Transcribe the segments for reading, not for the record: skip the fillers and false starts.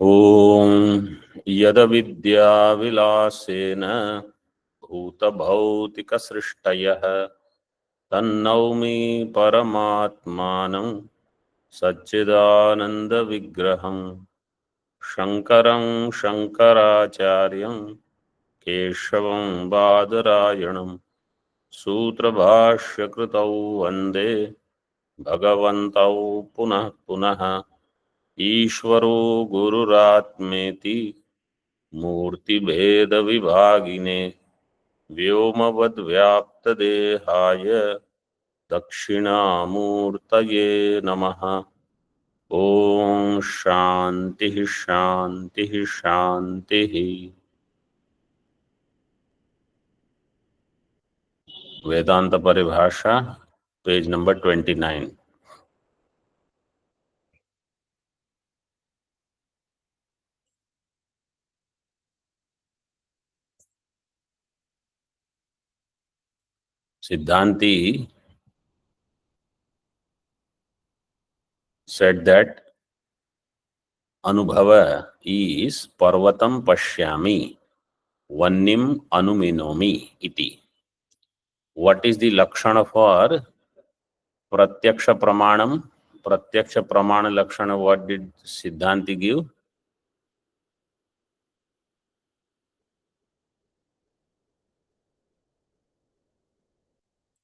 ॐ यदविद्याविलासेन भूतभौतिकसृष्टयः तन्नौमि परमात्मानं सच्चिदानन्दविग्रहं शङ्करं शङ्कराचार्यं केशवं बादरायणं सूत्रभाष्यकृतौ वन्दे भगवन्तौ पुनः पुनः ईश्वरो गुरुरात्मेति मूर्तिभेदविभागिने व्योमवद्व्याप्तदेहाय दक्षिणामूर्तये नमः। ओम शांति शांति शांति। वेदांत परिभाषा पेज नंबर 29। सिद्धांति said that anubhava is parvatam pashyami vannim anuminomi iti. What is the lakshana for pratyaksha pramanam? Pratyaksha pramana lakshana, what did Siddhanti give?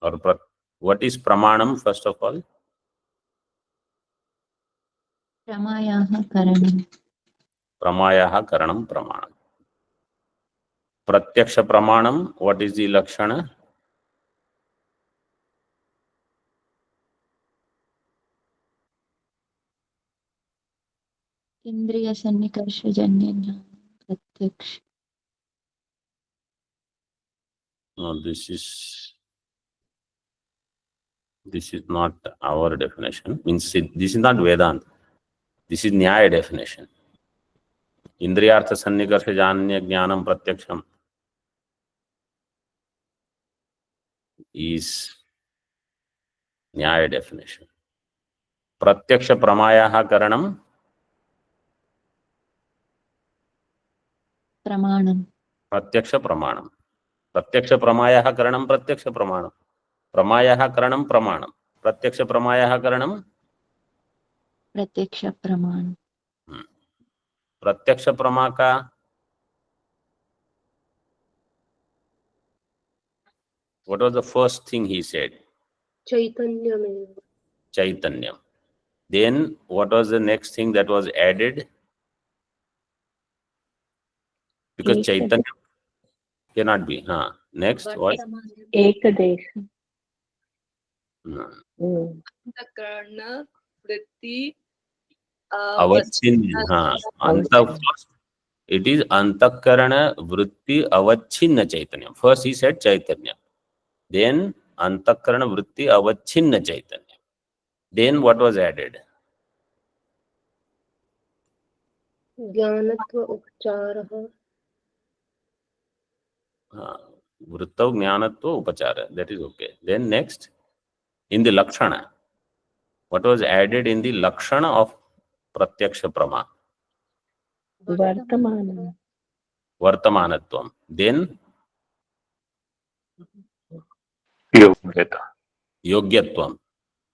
Or what is pramanam first of all? Pramayaha karanam. Pramayaha karanam pramanam. Pratyaksha pramanam, what is the lakshana? Indriya sannikarsha janya pratyaksha. No, this is not our definition. Means this is not Vedanta. This is Nyaya definition. Indriyartha sannikarsha janya jnanam pratyaksham is Nyaya definition. Pratyaksha pramayaha karanam. Pramanam. Pratyaksha pramanam. Pratyaksha pramayaha karanam pratyaksha pramanam. Pramayaha karanam pramanam. Pratyaksha pramayaha karanam. Pratyaksha pramanam. प्रत्यक्ष प्रमा का what was the first thing he said? Chaitanyam. Chaitanyam. Then what was the next thing that was added? Because Chaitanya cannot be. Next what? Ekadesha. Antakarana vritti Avachinna. It is Antakarana vritti avachinna Chaitanya. First he said Chaitanya. Then Antakarana vritti avachinna Chaitanya. Then what was added? Jnanatva upacharaha. Vrittav jnanatva upachara. That is okay. Then next, in the lakshana, what was added in the lakshana of pratyaksha prama? Vartamanam. Vartamanatvam. Then yogyatvam.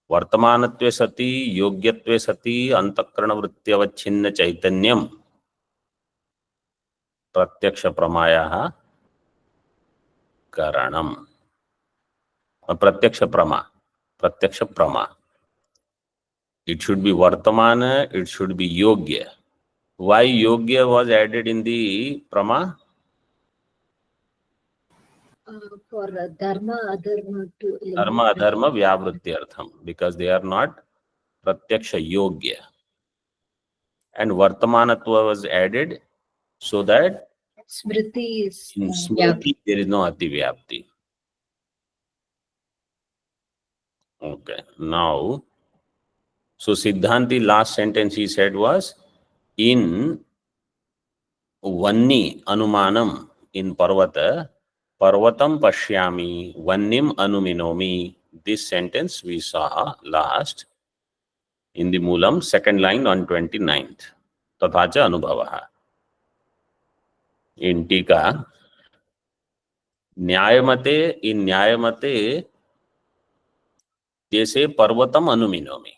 Vartamanatve sati, yogyatve sati, antakarana vrittyavachinna chaitanyam. Pratyaksha pramayaha karanam. Pratyaksha prama. Pratyaksha prama. It should be Vartamana, it should be Yogya. Why Yogya was added in the Prama? For dharma, adharma to Dharma, adharma, vyavritti artham. Because they are not Pratyaksha Yogya. And Vartamanatva was added so that Smriti is in Smriti there is no Ati Vyapti. Okay, now, so Siddhanti last sentence he said was, in Vanni Anumanam, in Parvata, Parvatam Pashyami, Vannim Anuminomi. This sentence we saw last in the Moolam, second line on 29th. तथा च अनुभवः। इन टीका न्यायमते, इन न्यायमते जैसे पर्वतम अनुमिनोमि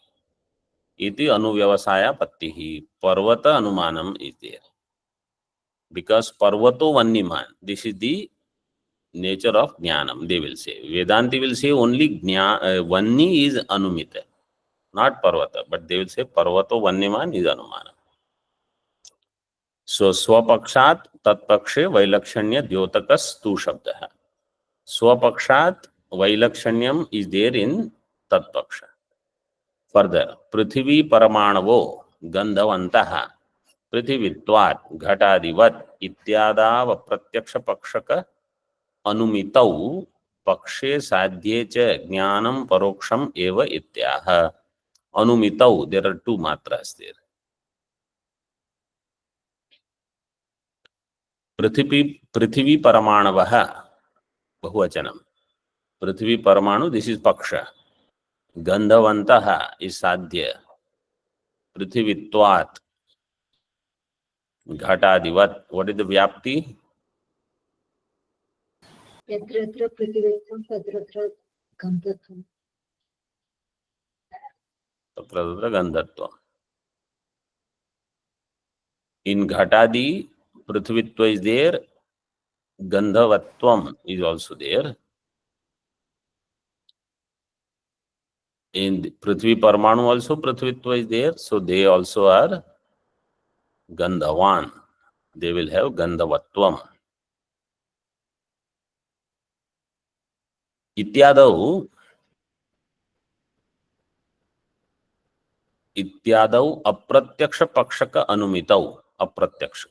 इति अनुव्यवसायापत्तिः, पर्वत अनुमानम is there because parvato vanniman, this is the nature of jnanam, they will say. Vedanti will say only vanni is anumita, not parvata, but they will say parvato vanniman is anumanam. So swapakshat tatpakshe vailakshanya dyotakas tu shabdah. Swapakshat vailakshanyam is there in tatpaksha. Further, prithvi paramanavo gandhavantaha पृथिवीत्वात् घटादिवत् इत्यादाव प्रत्यक्ष पक्षक अनुमितौ पक्षे साध्ये च ज्ञानं परोक्षम एव इत्याह। अनुमितौ, there are to मात्रास there. पृथ्वी परमाणवः बहुवचनम, पृथ्वी परमाणु this is पक्ष, गंधवन्तः is साध्य, पृथ्वीत्वात् घटादिवत्, व्हाट इज द व्याप्ति? यत्र यत्र पृथिवीत्वं तत्र गन्धत्वं। तत्र गंधत्वम्। In Ghatadi, Prithvitva is there, Gandhavatvam is also there. In Prithvi Parmanu also Prithvitva is there, so they also are Gandhavan. They will have Gandhavatvam. Ityadau Apratyaksha Pakshaka Anumitau. Apratyaksha.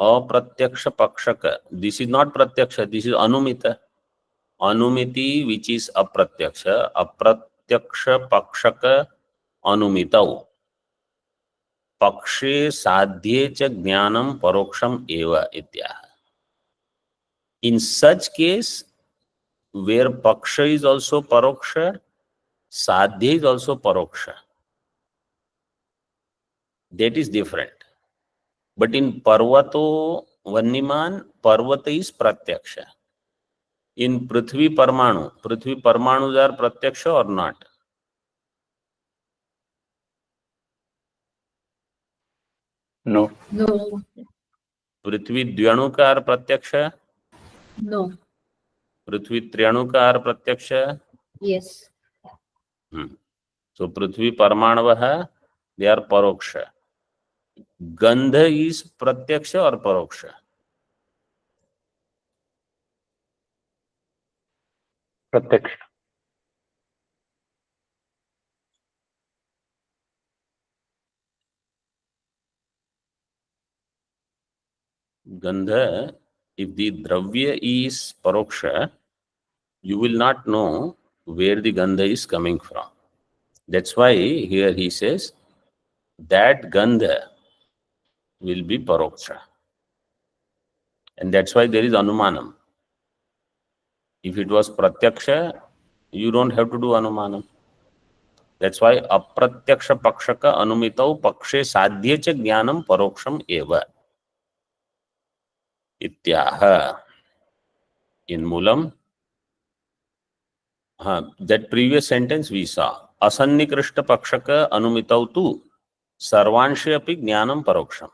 Apratyaksha Pakshaka. This is not Pratyaksha, this is Anumita. Anumiti, which is Apratyaksha. Apratyaksha Pakshaka Anumitau. पक्षे साध्ये च ज्ञानम परोक्षम एव इत्याह। In such case, where paksha is also paroksha, sadhya is also paroksha, that is different. But in parvato vanniman, parvata is pratyaksha. In prithvi parmanus are pratyaksha or not? No. No. पृथ्वी द्व्यणुकार प्रत्यक्ष, No. पृथ्वी त्र्यणुकार प्रत्यक्ष। Yes. So Prithvi परमाणवः, they are paroksha. Gandha is pratyaksha or paroksha? Pratyaksha. Gandha, if the dravya is paroksha, you will not know where the gandha is coming from. That's why here he says that gandha will be paroksha. And that's why there is anumanam. If it was pratyaksha, you don't have to do anumanam. That's why apratyaksha pakshaka anumitau pakshe sadhye cha jnanam paroksham eva ityaha. In Moolam, that previous sentence we saw. Asannikrishta pakshaka anumitau tu sarvanshe api jnanam paroksham.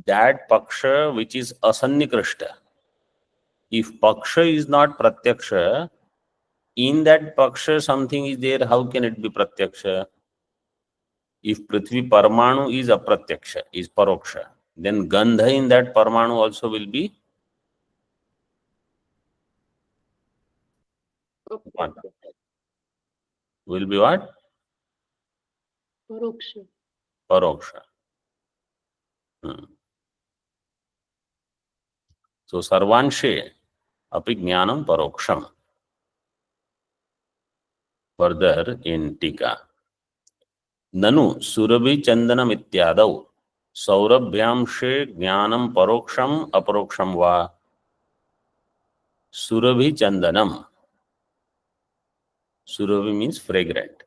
That paksha which is asannikrishta, if paksha is not pratyaksha, in that paksha something is there, how can it be pratyaksha? If prithvi parmanu is apratyaksha, is paroksha, then gandha in that parmanu also will be what? Will be what? Paroksha. Paroksha. So sarvanshe api jnanam paroksham. Further in Tika, Nanu surabhi chandanam ityadau saurabhyamshe jnanam paroksham aparoksham va. Surabhi chandanam. Surabhi means fragrant.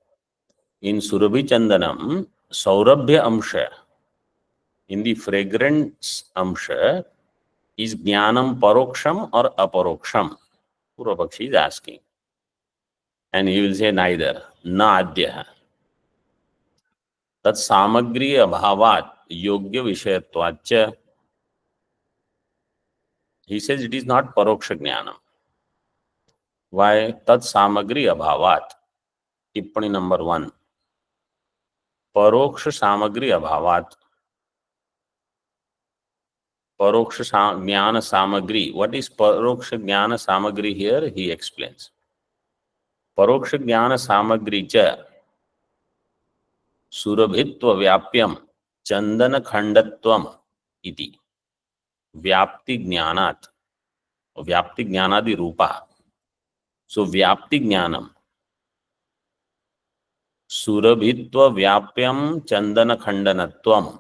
In surabhi chandanam, saurabhya amsha, In the fragrance amsha, is jnanam paroksham or aparoksham? Purvapakshi is asking. And he will say neither. Na adhyah. Tat samagri abhavat yogya vishayatvacha. He says it is not paroksha jnanam. Why? Tat samagri abhavat. Tippani number 1. Paroksha samagri abhavat. Paroksha jnana samagri. What is paroksha jnana samagri here? He explains. Paroksha jnana samagri cha surabhitva vyapyam chandana khandatvam iti. Vyapti jnanat. Vyapti jnanadi rupa. So vyapti jnanam. Surabhitva vyapyam chandana khandanatvam.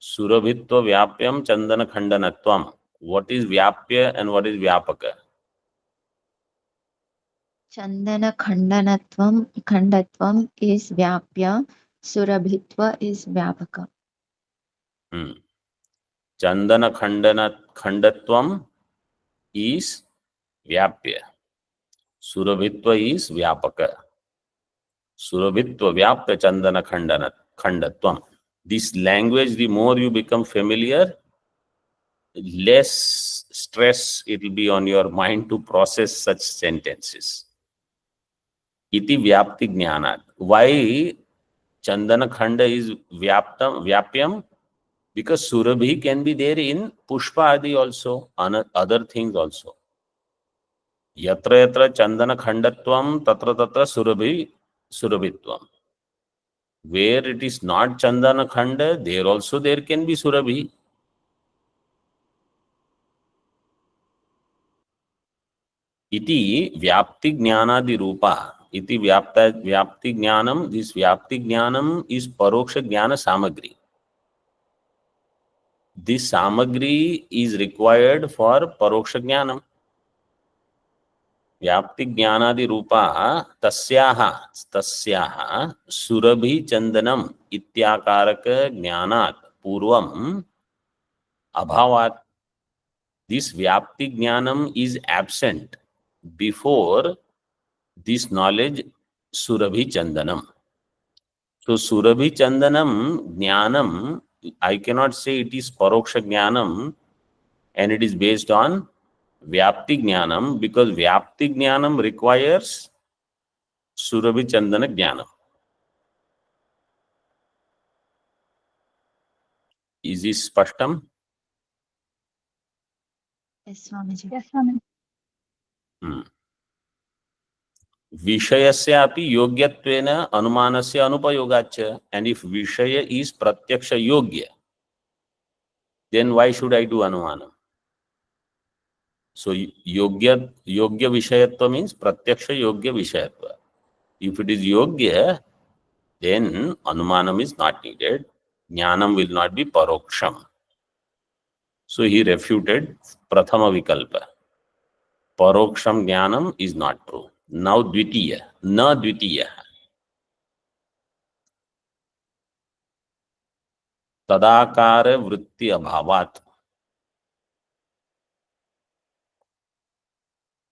Surabhitva vyapyam chandana khandanatvam. What is vyapya and what is vyapaka? Chandana khandatvam is vyapya, surabhitva is vyapaka. Chandana khandatvam is vyapya. Surabhitva is vyapaka. Surabhitva vyapya chandana khandatvam. This language, the more you become familiar, less stress it will be on your mind to process such sentences. Iti vyapti jnanat. Why chandana khanda is vyapyam? Because surabhi can be there in pushpa adi also, other things also. Yatra yatra chandana khandatvam tatra tatra surabhitvam. Where it is not chandana khanda, there also there can be surabhi. Iti vyapti jnanadi rupa. Iti vyapti jnanam. This vyapti jnanam is paroksha jnana samagri. This samagri is required for paroksha jnanam. व्याप्ति ज्ञानादि रूपा तस्याः सुरभि चंदनम इत्याकारक ज्ञानात् पूर्वम अभावात्. This व्याप्ति ज्ञानम is absent before this knowledge सुरभि चंदनम. So surabhi chandanam jnanam, I cannot say it is paroksha jnanam and it is based on vyapti jnanam, because vyapti jnanam requires surabhi chandana jnanam. Is this spashtam? Yes, Swamiji. Yes, Swami. विषयस्यापि योग्यत्वेन अनुमानस्य अनुपयोगाच्च. And if vishaya is pratyaksha yogya, then why should I do anumanam? So yogya vishayatva means pratyaksha yogya vishayatva. If it is yogya, then anumanam is not needed. Jnanam will not be paroksham. So he refuted prathama vikalpa. Paroksham jnanam is not true. Now dvitiya, na dvitiya. तदाकार वृत्ति अभावात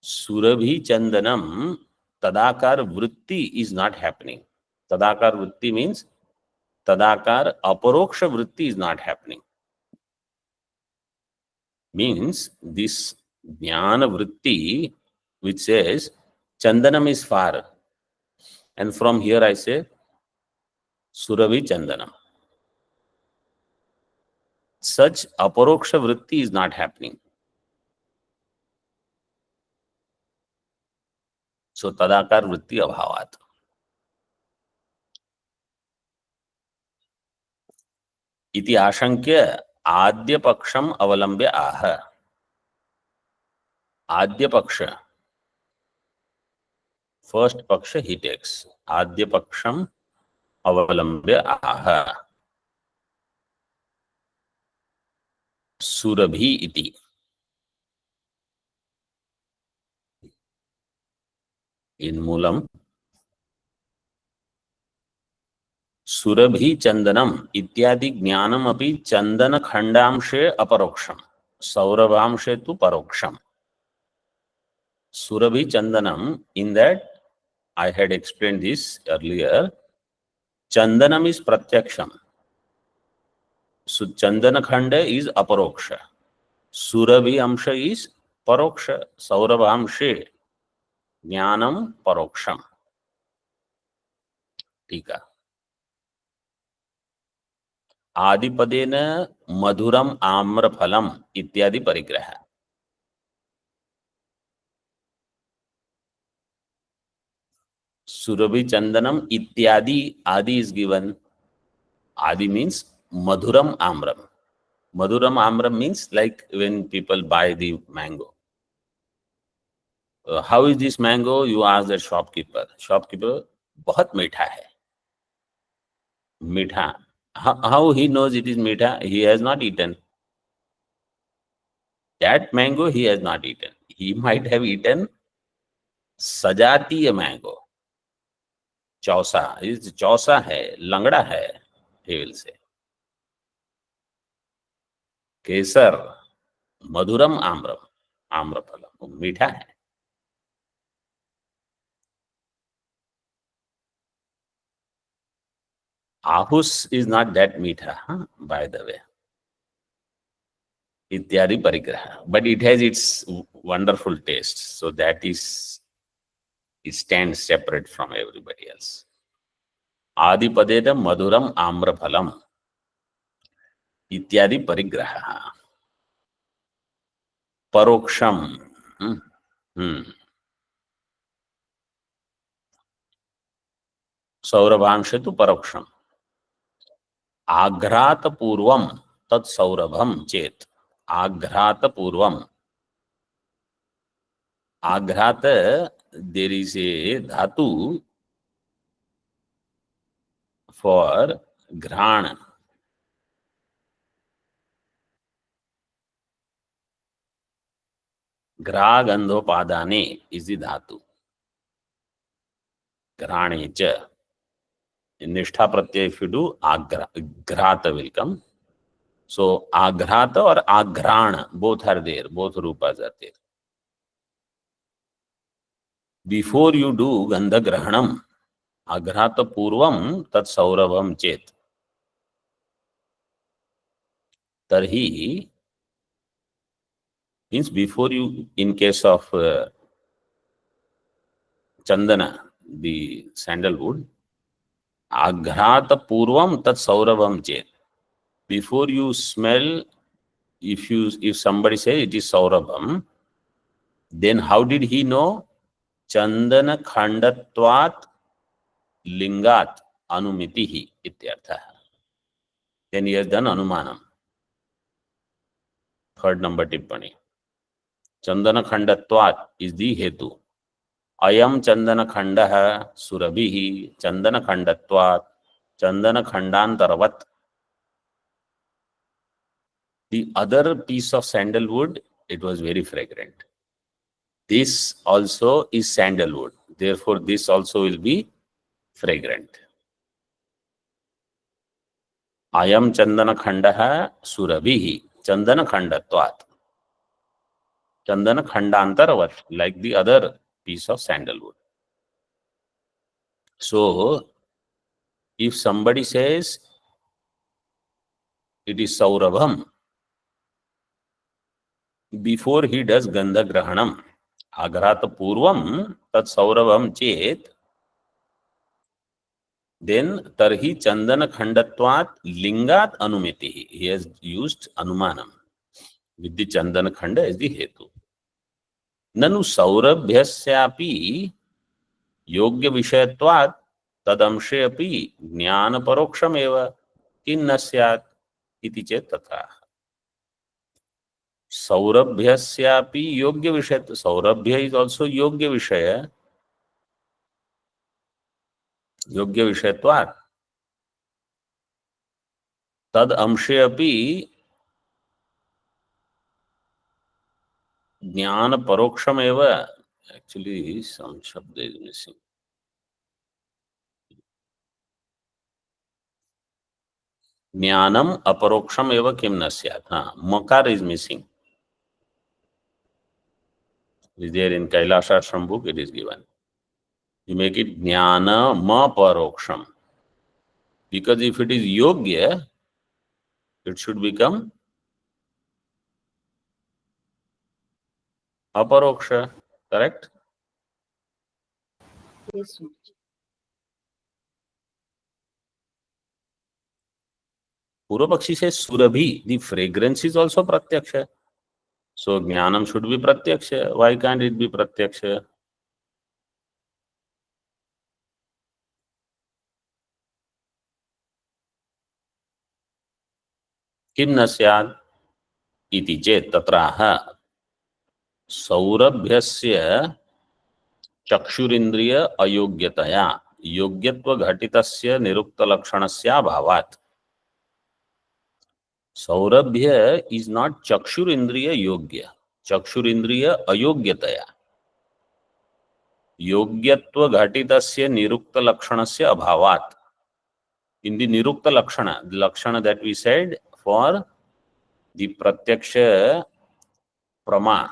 सुरभि चंदनम. तदाकार वृत्ति is not happening. Tadakar vritti means tadakar aparoksha vritti is not happening. Means this jnana vritti which says chandanam is far, and from here I say surabhi chandanam. Such aparoksha vritti is not happening. So tadakar vritti abhavat. इति आशंक्य आद्य पक्षम अवलंब्य आह. आद्य पक्ष, first पक्ष ही takes. आद्य पक्षम अवलंब्य आह सुरभि इति. इन मूलम सुरभि चंदनम इत्यादि ज्ञानम अपि चंदन खंडांशे अपरोक्षम सौरभांशे तु परोक्षम. Surabhi Chandanam, in that I had explained this earlier, Chandanam is Pratyaksham. So Chandana Khanda is Aparoksha. Surabhi Amsha is Paroksha. Saurabha Amshe Jnanam Paroksham. Tika. Adipadena Madhuram Amra Phalam Ityadi Parigraha. Surabhi Chandanam Ityadi, Adi is given. Adi means Madhuram Amram. Madhuram Amram means like when people buy the mango. How is this mango? You ask the shopkeeper. Shopkeeper, बहुत मीठा है. मीठा. How he knows it is मीठा? He has not eaten. That mango he has not eaten. He might have eaten सजातीय mango. Chausa. इस चौसा है, लंगड़ा है, he will say. केसर, मधुरम आम्रम, आम्रफलम, मीठा है. Ahus is not that meetha, by the way. Ityadi parigraha. But it has its wonderful taste. So that is, it stands separate from everybody else. Adipadeda madhuram amraphalam. Ityadi parigraha. Paroksham. Saurabhamshe tu paroksham. आघ्रात पूर्वम तत्सौरभम चेत. आघ्रात पूर्वम. आघ्रात, there is a dhatu for घ्राण. घ्रा गंधोपादाने is the dhatu. घ्राणे च. निष्ठा प्रत्यय if you do, घ्रात will come. So आघ्रात और आघ्राण both are there, both rupas are there. Before you do gandha grahanam, आघ्रात पूर्वम तत्सौरभम चेत. Tarhi means before you, in case of chandana, the sandalwood, aghrata purvam tat saurabham chet. Before you smell, if somebody say it is saurabham, then how did he know? Chandana khandatvat lingat anumitihi ityartha. Then he has done anumanam. Third number tippani. Chandana khandatvat is the hetu. अयम चंदन खंड सुरभि चंदन खंडत्वात् चंदन खंडांतरवत. The other piece of sandalwood, it was very fragrant. This also is sandalwood. Therefore, this also will be fragrant. Ayam chandana khanda surabhi chandana khandatvat. Chandana khandantarat, like the other piece of sandalwood. So, if somebody says it is saurabham, before he does gandha grahanam, aghrata purvam tat saurabham chet, then tarhi chandana khandatvat lingat anumiti. He has used anumanam with the chandana khanda as the hetu. Nanu saurabhyasyapi yogya vishayatvat tadamshe api jnana paroksham eva kinna syat iti chet tatha. Saurabhyasyapi yogya vishayat. Saurabhya is also yogya vishaya. Yogya vishayatvat. Tad amshe api jnana paroksham eva. Actually, some shabda is missing. ज्ञानम अपरोक्षम एव किम न स्यात्. Makar is missing. Is there in Kailashashram book? It is given. You make it jnana ma paroksham. Because if it is yogya, it should become aparoksha. Correct? Yes, Swamiji. Purvapakshi says surabhi. The fragrance is also pratyaksha. So jnanam should be pratyaksha. Why can't it be pratyaksha? किम न स्यात् इति चेत् तत्राह सौरभ्यस्य चक्षुरिन्द्रिय अयोग्यतया योग्यत्व घटितस्य निरुक्त लक्षणस्य अभावात्. सौरभ्य is not चक्षुरिन्द्रिय योग्य. चक्षुरिन्द्रिय अयोग्यतया योग्यत्व घटितस्य निरुक्त लक्षणस्य अभावात्. In the nirukta lakshana, the lakshana that we said for the pratyaksha prama,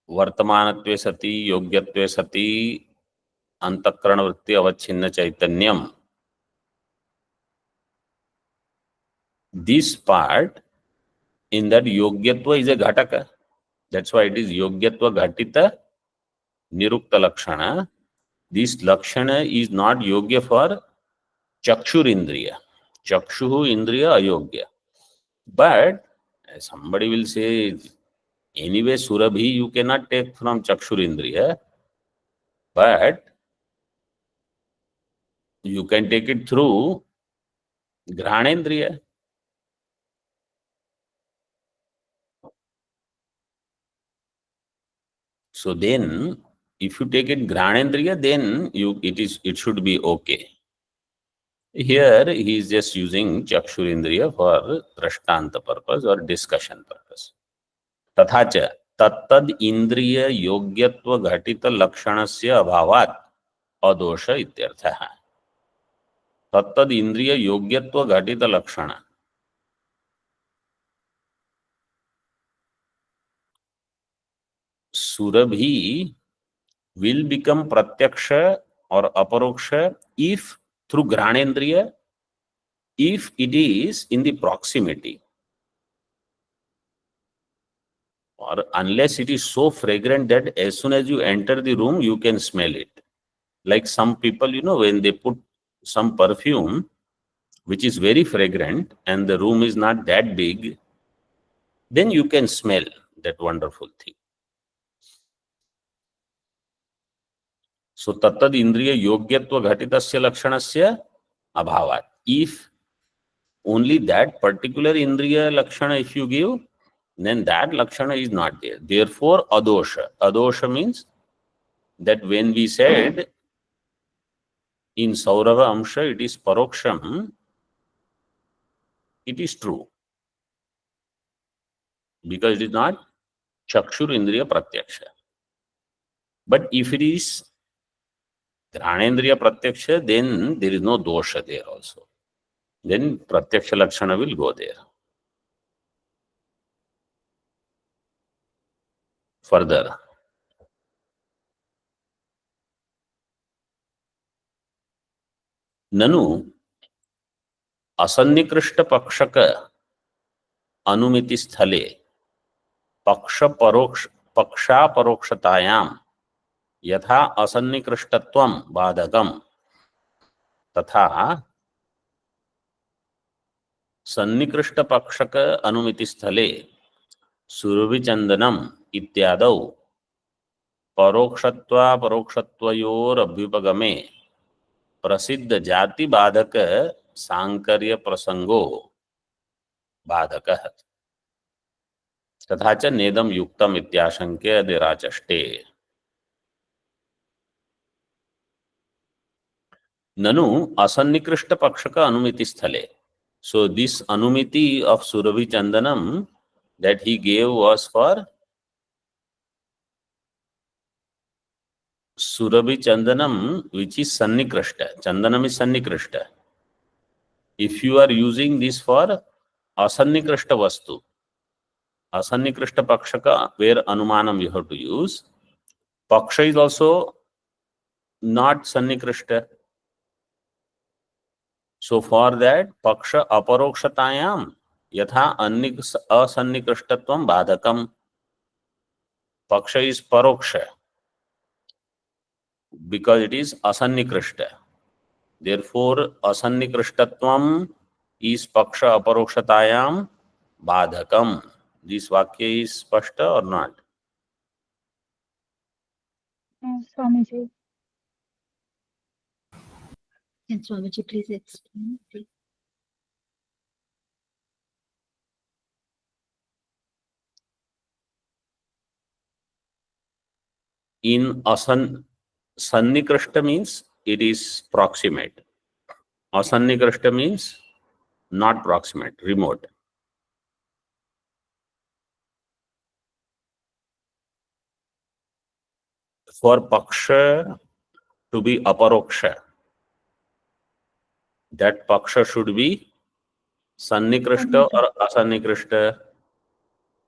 वर्तमानत्वे सति योग्यत्वे सति अंतःकरण वृत्ति अवच्छिन्न चैतन्यम. This part, in that yogyatva is a ghataka. That's why it is yogyatva ghatita nirukta lakshana. This lakshana is not yogya for chakshur indriya. Chakshu indriya ayogya. But somebody will say, anyway, surabhi you cannot take from chakshur indriya, but you can take it through granendriya. So then, if you take it granendriya, then it should be okay. Here he is just using chakshurindriya for drashtanta purpose or discussion purpose. तथा च तत्तद इंद्रिय योग्यत्व घटित लक्षणस्य अभावात् अदोष इत्यर्थः. तत्तद इंद्रिय योग्यत्व घटित लक्षण. Surabhi will become pratyaksha or aparoksha if through granendriya, if it is in the proximity, or unless it is so fragrant that as soon as you enter the room you can smell it. Like some people, when they put some perfume which is very fragrant and the room is not that big, then you can smell that wonderful thing. So tattad indriya yogyatva ghatitasya lakshanasya abhavat. If only that particular indriya lakshana if you give, then that lakshana is not there. Therefore, adosha. Adosha means that when we said in Saurava Amsha it is paroksham, it is true. Because it is not chakshur indriya pratyaksha. But if it is granendriya pratyaksha, then there is no dosha there also. Then pratyaksha lakshana will go there. Further, nanu asannikrushta pakshaka anumiti sthale पक्षा परोक्षतायाम यथा असन्निकृष्टत्वम बाधकम तथा सन्निकृष्ट पक्षक अनुमिति स्थले सुरभिचंदनम इत्यादौ परोक्षत्वापरोक्षत्वयोरभ्युपगमे प्रसिद्ध जाति बाधक सांकर्य प्रसंगो बाधकः तथा च नेदम युक्तम इत्याशंके अधिराचष्टे. ननु असन्निकृष्ट पक्षक अनुमिति स्थले. So this anumiti of Surabhi Chandanam that he gave was for Surabhi Chandanam, which is Sannikrishta. Chandanam is Sannikrishta. If you are using this for Asannikrishta Vastu, Asannikrishta Pakshaka, where Anumanam you have to use, Paksha is also not Sannikrishta. So for that, Paksha Aparokshatayam, Yatha Asannikrishtatvam Badhakam. Paksha is Paroksha because it is Asannikrishta. Therefore, Asannikrishtatvam is Paksha Aparokshatayam Badhakam. This Vakya is Spashta or not? Swamiji. Can Swamiji please explain? Please? In Sannikrishta means it is proximate. Asannikrishta means not proximate, remote. For Paksha to be Aparoksha, that Paksha should be Sannikrishta or Asannikrishta.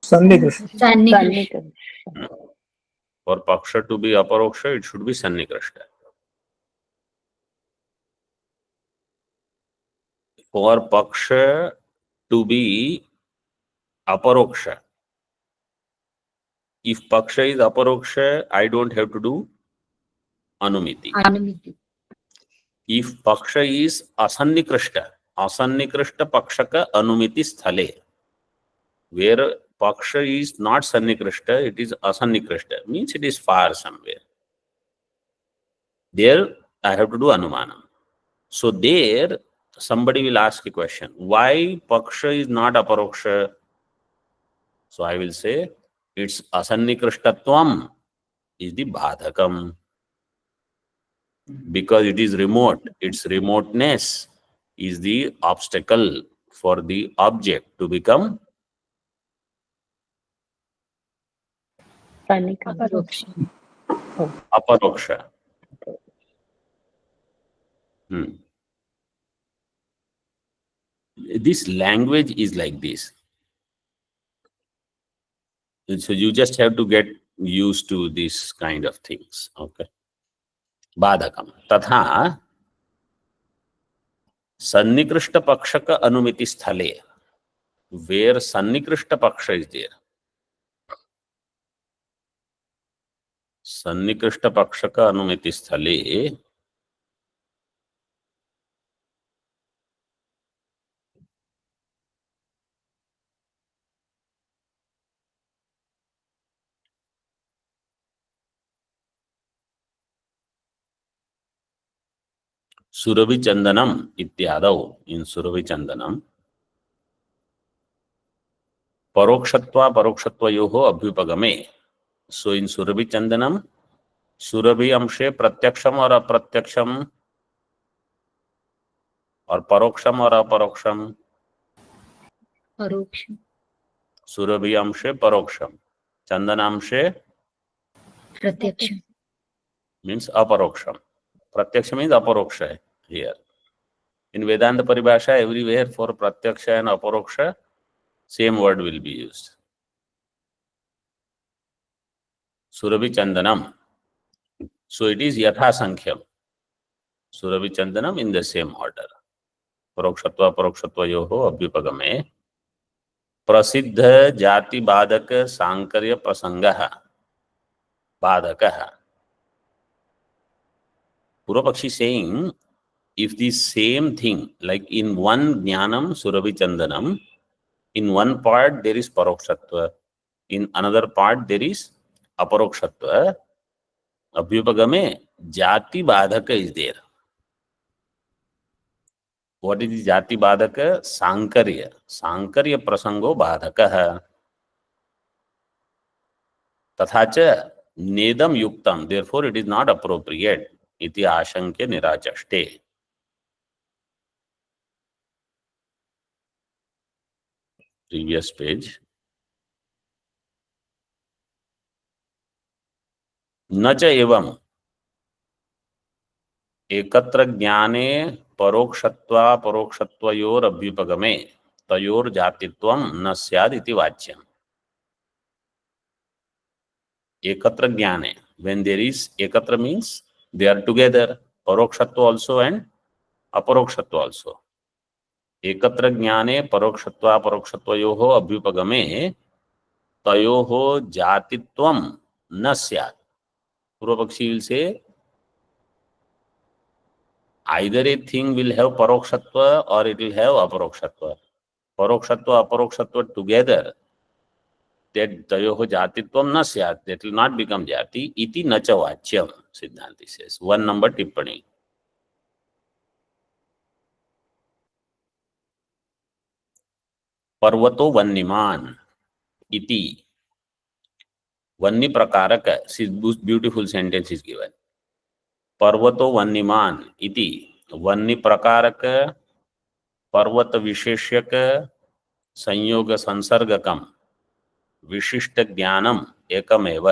Sannikrishta. For Paksha to be Aparoksha, it should be Sannikrishta. For Paksha to be Aparoksha, if Paksha is Aparoksha, I don't have to do Anumiti. Anumiti. If Paksha is Asannikrishta, Asannikrishta Pakshaka Anumiti Sthale, where Paksha is not Sannikrishta, it is Asannikrishta, means it is far somewhere. There I have to do Anumanam. So there somebody will ask a question, why Paksha is not Aparoksha? So I will say, its Asannikrishtatvam is the Badhakam. Because it is remote, its remoteness is the obstacle for the object to become Aparoksha. Aparoksha. This language is like this. So you just have to get used to this kind of things. Okay. Badhakam. Tatha Sannikrishta Pakshaka Anumiti Sthale, where Sannikrishta Paksha is there. Sannikrishta Pakshaka Anumiti Sthale, Surabhi Chandanam ityadau, in Surabhi Chandanam, Parokshatva Parokshatvayoho Abhyupagame. So in Surabhi Chandanam, Surabhi Amshe Pratyaksham or Apratyaksham, or Paroksham or Aparoksham? Paroksha. Surabhi Amshe Paroksham. Chandanamshe Pratyaksha. means Aparoksham. Pratyaksha means Aparoksha here. In Vedanta Paribhasha, everywhere for Pratyaksha and Aparoksha, same word will be used. Surabhi Chandanam. So it is Yatha Sankhya. Surabhi Chandanam in the same order. Parokshatva Parokshatvayoho Abhyupagame. Prasiddha Jati Badaka Sankarya Prasangaha Badakaha. Purvapakshi saying, if the same thing, like in one Jnanam Surabhi Chandanam, in one part there is Parokshatva, in another part there is Aparokshatva, Abhyupagame, Jati Badhaka is there. What is the Jati Badhaka? Sankarya. Sankarya Prasango Badhakaha. Tathacha Nedam Yuktam. Therefore, it is not appropriate. Iti Ashankya Nirachaste. Previous page. Nacha evam. एकत्र ज्ञाने परोक्षत्वापरोक्षत्वयोरभ्युपगमे तयोर्जातित्वं न स्याद् इति वाच्यम्. एकत्र ज्ञाने, when there is ekatra means they are together, parokshatva also and aparokshatva also. एकत्र ज्ञाने परोक्षत्वापरोक्षत्वयोः अभ्युपगमे तयोः जातित्वं न स्यात्. पूर्व पक्षी will say either a thing will have parokshatva or it will have aparokshatva. Parokshatva aparokshatva together, that tayoh jatitvam na syat, that will not become jati. Iti nacha vachyam, Siddhanti says. 1 number tippani. Parvato vanniman iti. Vanni prakaraka, beautiful sentence is given. Parvato vanniman iti. Vanni prakaraka, पर्वत विशेष्यक संयोग संसर्गकम विशिष्ट ज्ञानम एकमेव.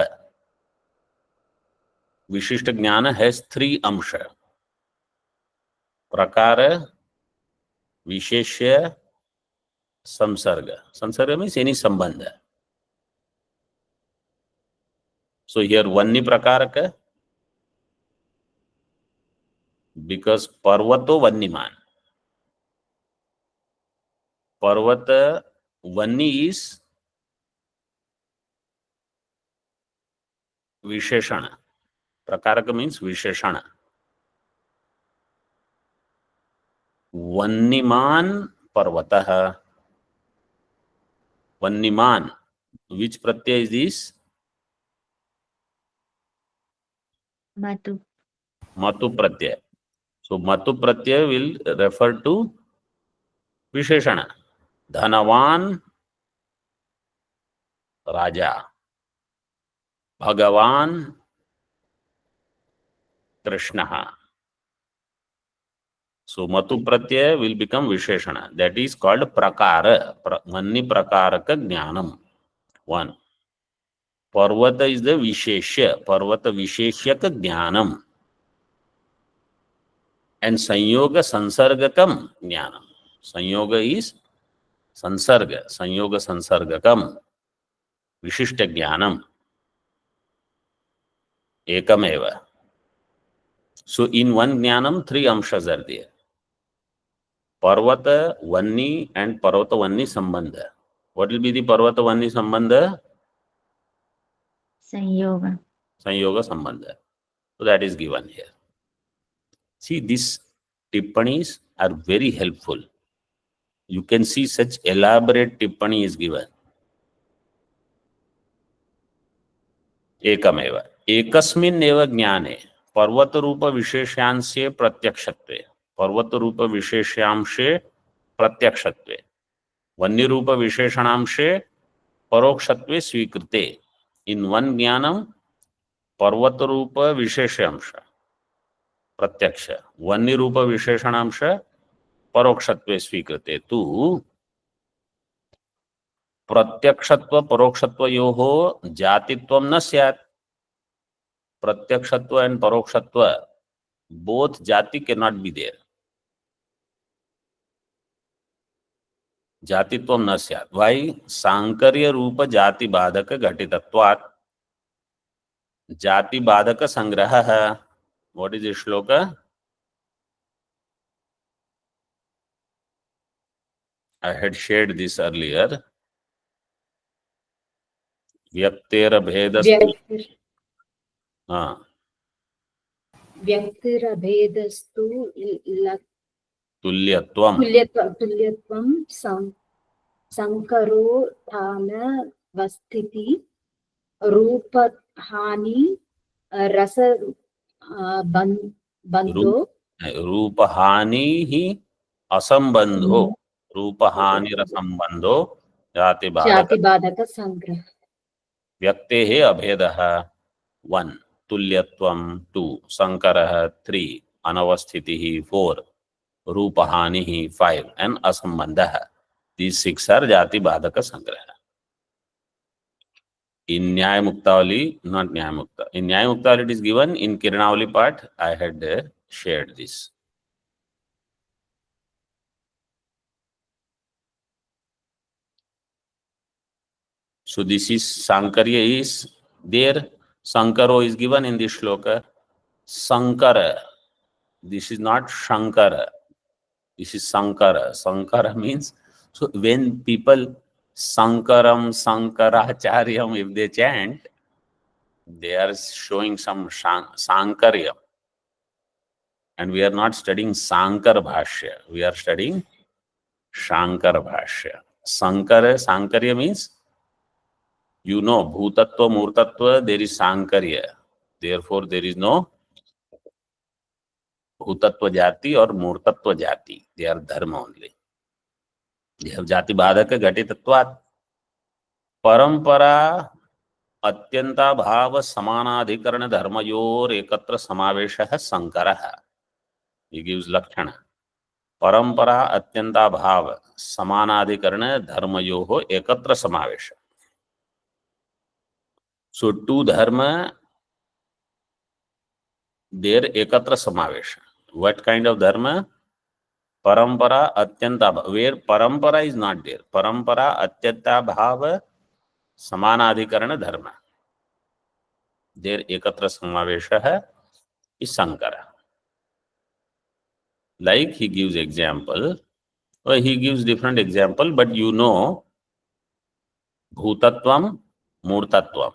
विशिष्ट ज्ञान has 3 अंश: प्रकार, विशेष्य, संसर्ग. संसर्ग मीन्स एनी संबंध. सो हियर वन्नी प्रकारक, बिकॉज पर्वतो वन्नीमान. पर्वत वन्नी इज विशेषण. प्रकारक मीन्स विशेषण. वन्निमान पर्वतः. वन्निमान, which pratyay is this? Matu. Matu pratyay. So matu pratyay will refer to visheshana. Dhanavan Raja, Bhagavan Krishna. So matu pratyay will become visheshana. That is called prakara. Manni prakaraka jnanam. 1. Parvata is the visheshya. Parvata visheshyaka jnanam. And sanyoga sansargakam jnanam. Sanyoga is sansarga. Sanyoga sansargakam. Vishishta jnanam. Ekameva. So in one jnanam, 3 amshas are there. Parvata vanni and Parvata vanni sambandha. What will be the Parvata vanni sambandha? Sanyoga. Sanyoga sambandha. So that is given here. See, these tippanis are very helpful. You can see such elaborate tippani is given. Ekameva. Ekasmin eva jnane पर्वत रूप विशेष्यांशे प्रत्यक्षत्वे. पर्वत रूप विशेष्यांशे प्रत्यक्षत्वे. वन्य रूप विशेषणांशे परोक्षत्वे स्वीकृते. In one ज्ञानम पर्वत रूप विशेषांश प्रत्यक्ष, वन्य रूप विशेषणांश परोक्षत्वे स्वीकृते. तु प्रत्यक्षत्व परोक्षत्वयोः जातित्वं न स्यात्. प्रत्यक्षत्व and parokshatva, both jati cannot be there. जातित्वं न स्यात्. Why? सांकर्य रूप जाति बाधक घटितत्वात्. जाति बाधक संग्रहः. What is this shloka? I had shared this earlier. व्यक्तेरभेदस्तु. व्यक्तिरभेदस्तु तुल्यत्वं तुल्यत्वं संकरोत्थानवस्थिति रूपहानि रस बन्धो. रूपहानि ही असंबंधो. रूपहानि रसंबंधो जाति बाधक संग्रह. व्यक्तेः अभेदः 1, तुल्यत्वं 2, संकरः 3, अनवस्थितिः 4, रूपहानिः 5 and असंबंधः. These 6 are जाति बाधक संग्रह. In Nyaya Muktavali, not Nyaya Mukta. In Nyaya Muktavali it is given. In Kiranavali part, I had shared this. So this is Sankarya is there. Sankaro is given in this shloka. Sankara. This is not Shankara. This is Sankara. Sankara means, so when people Sankaram, Sankaracharyam, if they chant, they are showing some Sankarya. And we are not studying Sankar Bhashya. We are studying Shankar Bhashya. Sankarya means, you know, Bhutatva, Murtatva, there is Sankarya. Therefore, there is no Bhutatva Jati or Murtatva Jati. They are Dharma only. They have Jati Bhadaka Ghatitatvat. Parampara Atyanta Bhava Samanadhikarana Dharmayor Ekatra Samavesha Sankaraha. He gives Lakshana. Parampara Atyanta Bhava Samanadhikarana Dharmayoho Ekatra Samavesha. So two dharma, their ekatra samavesha. What kind of dharma? Parampara atyanta bhava. Where parampara is not there. Parampara atyanta bhava samanadhikarana dharma. Their ekatra samavesha is Sankara. Like he gives example. Well, he gives different example, but you know Bhutatvam, Murtatvam.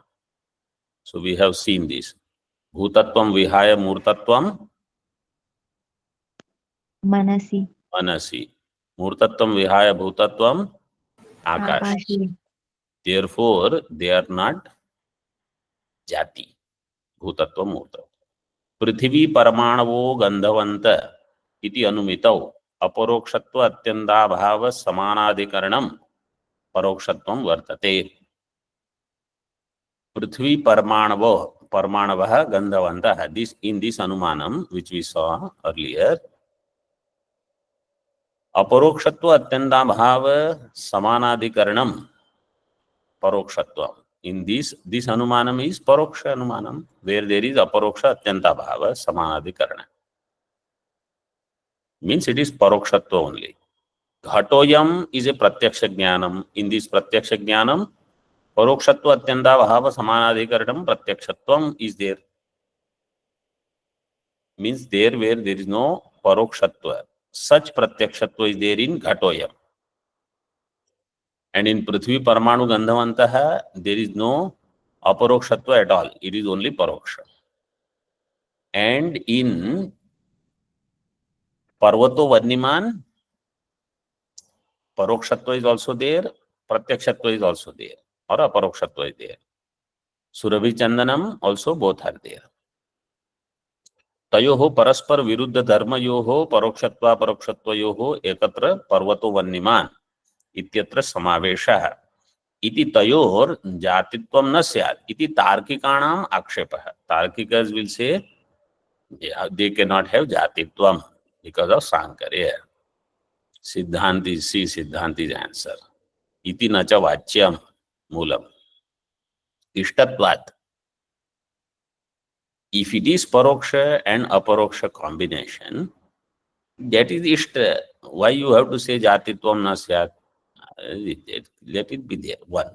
So we have seen this. Bhutatvam vihaya Murtatvam Manasi. Manasi. Murtatvam vihaya Bhutatvam Akash. Akashi. Therefore, they are not Jati. Bhutatva Murtatva. Prithvi Paramanavo Gandhavanta iti anumitau aparokshатва atyandabhava samanadhikaranam parokshatvam vartate. Prithvi Paramanavah Gandhavantah. This in this anumanam which we saw earlier. Aparokshатва atyandabhava samanadhikaranam parokshatvam. In this anumanam is paroksha anumanam, where there is aparoksha atyanta bhava samanadhikarana. Means it is parokshatva only. Ghatoyam is a pratyaksha jnanam. In this pratyaksha jnanam, parokshatva atyanta bhava samanadhikaranam pratyakshatvam is there. Means there where there is no parokshatva. Such pratyakshatva is there in Ghatoyam. And in Prithvi Paramanu Gandhavantaha, there is no aparokshatva at all. It is only paroksha. And in Parvato Varniman, parokshatva is also there, pratyakshatva is also there, or aparokshatva is there. Surabhi Chandanam also both are there. Tayoho paraspar viruddha dharma yoho parokshatva parokshatva yoho ekatra Parvato Varniman ityatra samavesha. Iti tayor jatitvam na syat. Iti tarkikanam akshepah. Tarkikas will say they cannot have jatitvam because of Sankarya. Siddhanti, see Siddhanti's answer. Iti nacha vachyam moolam. Ishtatvat. If it is paroksha and aparoksha combination, that is ishta. Why you have to say jatitvam na syat? Let it be there. One.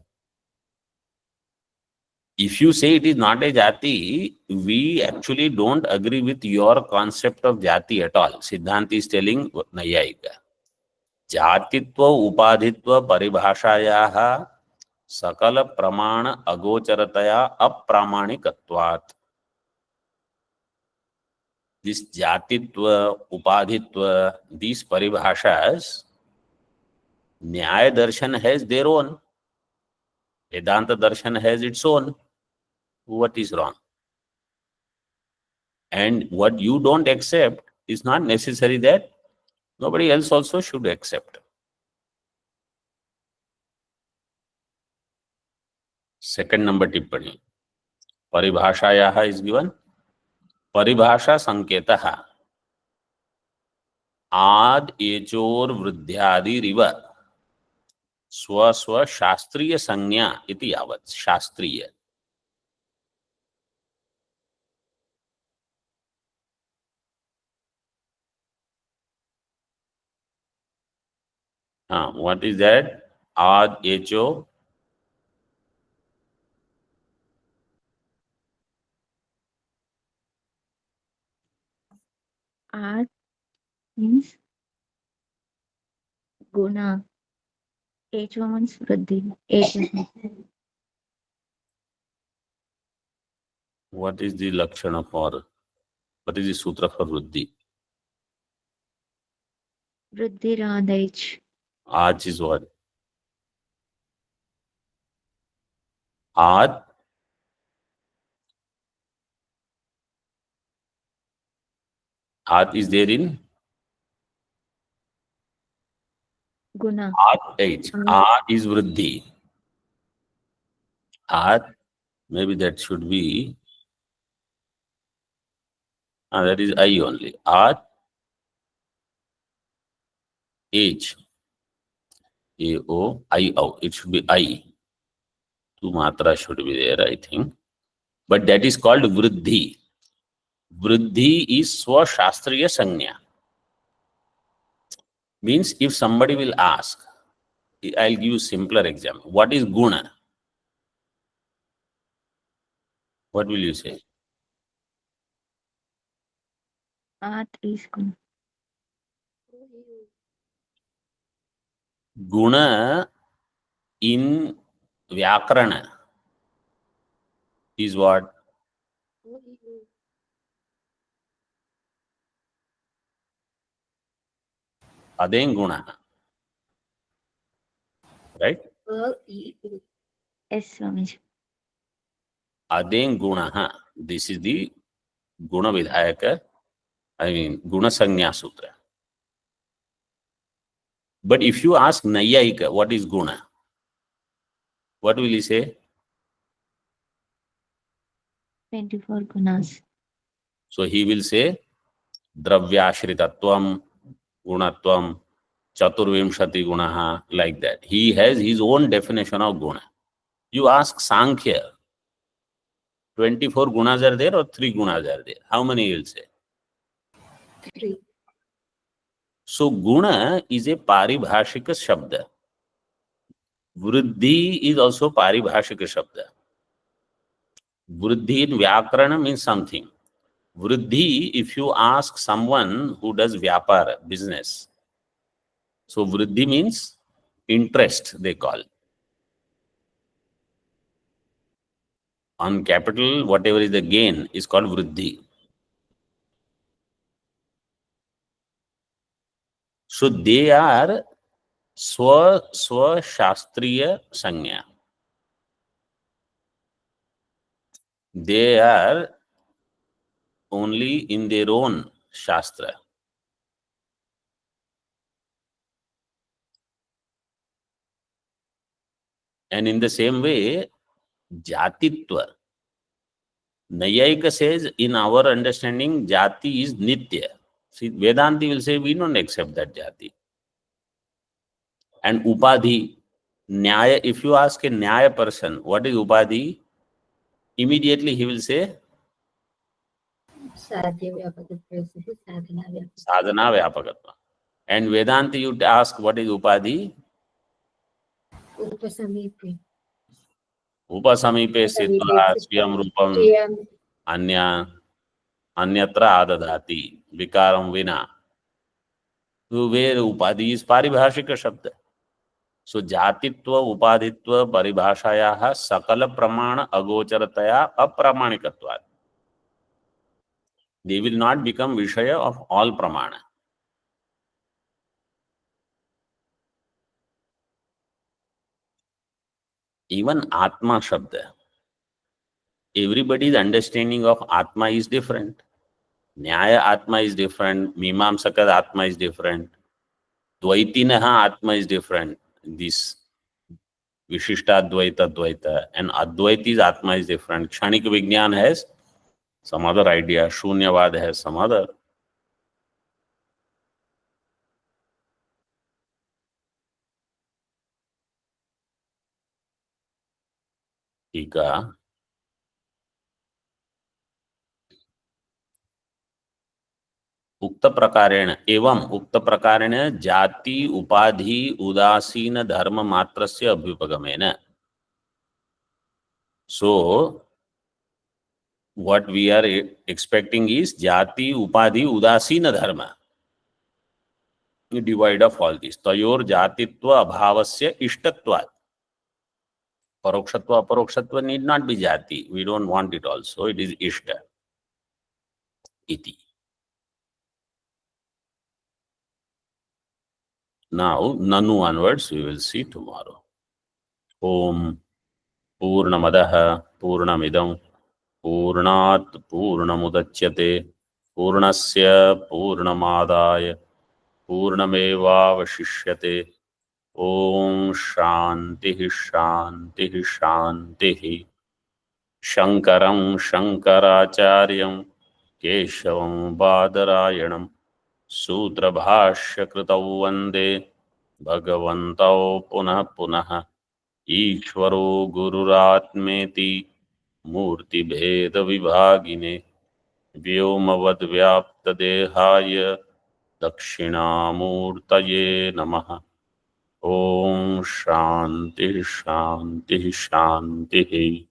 If you say it is not a jati, we actually don't agree with your concept of jati at all. Siddhanti is telling Nayayika. Jatitva upadhitva paribhashayaha sakala pramana agocharataya apramanikatvat. This jatitva, upadhitva, these paribhashas, Nyaya Darshan has their own. Vedanta Darshan has its own. What is wrong? And what you don't accept is not necessary that nobody else also should accept. Second number tippani. Paribhashayaha is given. Paribhasha sanketaha. Ad echor vruddhyadi riva. Swa shastriya sanya iti yavat. Shastriya. What is that? Ad Echo. Art means guna. H means vriddhi. H. What is the Lakshana for? What is the Sutra for Vruddhi? Vriddhi Rad H. Aj is what? Ad. Ad is there in Guna. Ad H. Ad is Vruddhi. Ad, maybe that should be, that is I only. Ad H. A-O-I-O. It should be I. Two matra should be there, I think. But that is called Vruddhi. Vruddhi is Swashastriya Sanya. Means if somebody will ask, I'll give you simpler example. What is Guna? What will you say? Art is guna. Guna in Vyakarana is what? Adeng Guna. Right? S. Swamiji. Adeng Guna. This is the Guna Vidhayaka, Guna Sanya Sutra. But if you ask Nayayika, what is Guna? What will he say? 24 gunas. So he will say Dravyashritatvam, Gunatvam, Chaturvimshati Gunaha, like that. He has his own definition of Guna. You ask Sankhya, 24 gunas are there or 3 gunas are there? How many he will say? 3. So Guna is a Paribhashika Shabda. Vriddhi is also Paribhashika Shabda. Vriddhi in Vyakarana means something. Vriddhi, if you ask someone who does Vyapara, business, so Vriddhi means interest, they call. On capital, whatever is the gain is called Vriddhi. So they are Shastriya Sanya. They are only in their own Shastra. And in the same way, Jatitva. Nayayika says, in our understanding, Jati is Nitya. See, Vedanti will say, we don't accept that Jati. And Upadhi, Nyaya, if you ask a Nyaya person, what is Upadhi? Immediately he will say, Sadhya Vyapakatva, Sadhana Vyapakatva. Sadhana Vyapakatva. And Vedanti, you ask, what is Upadhi? Upasamipi. Upasamipe Sthitva Swayam Rupam Anyatra Adadati Vikaram Vina. So where Upadhi is Paribhashika Shabda. So Jatitva, Upadhitva, Paribhashayaha Sakala Pramana Agocharataya Apramanikatvat. They will not become Vishaya of all Pramana. Even Atma Shabda. Everybody's understanding of Atma is different. Nyaya Atma is different. Mimamsaka Atma is different. Dvaitinaha Atma is different. This Vishishta Dvaita Dvaita. And Advaiti's Atma is different. Kshanik Vignan has some other idea. Shunyavad has some other. Tika. उक्त प्रकारेण एवं उक्त प्रकारेण जाति उपाधि उदासीन धर्म मात्रस्य अभ्युपगमेन. So what we are expecting is jati upadhi udasina dharma, divide of all these. Tayor jatitva abhavasya ishtatvat. Parokshatva aparokshatva need not be jati, we don't want it also, it is ishta iti. Now nanu onwards we will see tomorrow. Om Purnamadaha Purnamidam Purnat Purnamudachyate Purnasya Purnamadaya Purnamevavashishyate. Om Shanti Shanti Shanti. Shankaram Shankaracharyam Keshavam Badarayanam Sutra Bhashya Kritau Vande Bhagavantau Punah Punah Ishvaro Gururatmeti Murti Bheda Vibhagine Vyomavad Vyapta Dehaya Dakshinamurtaye Namaha. Om Shanti Shanti Shanti.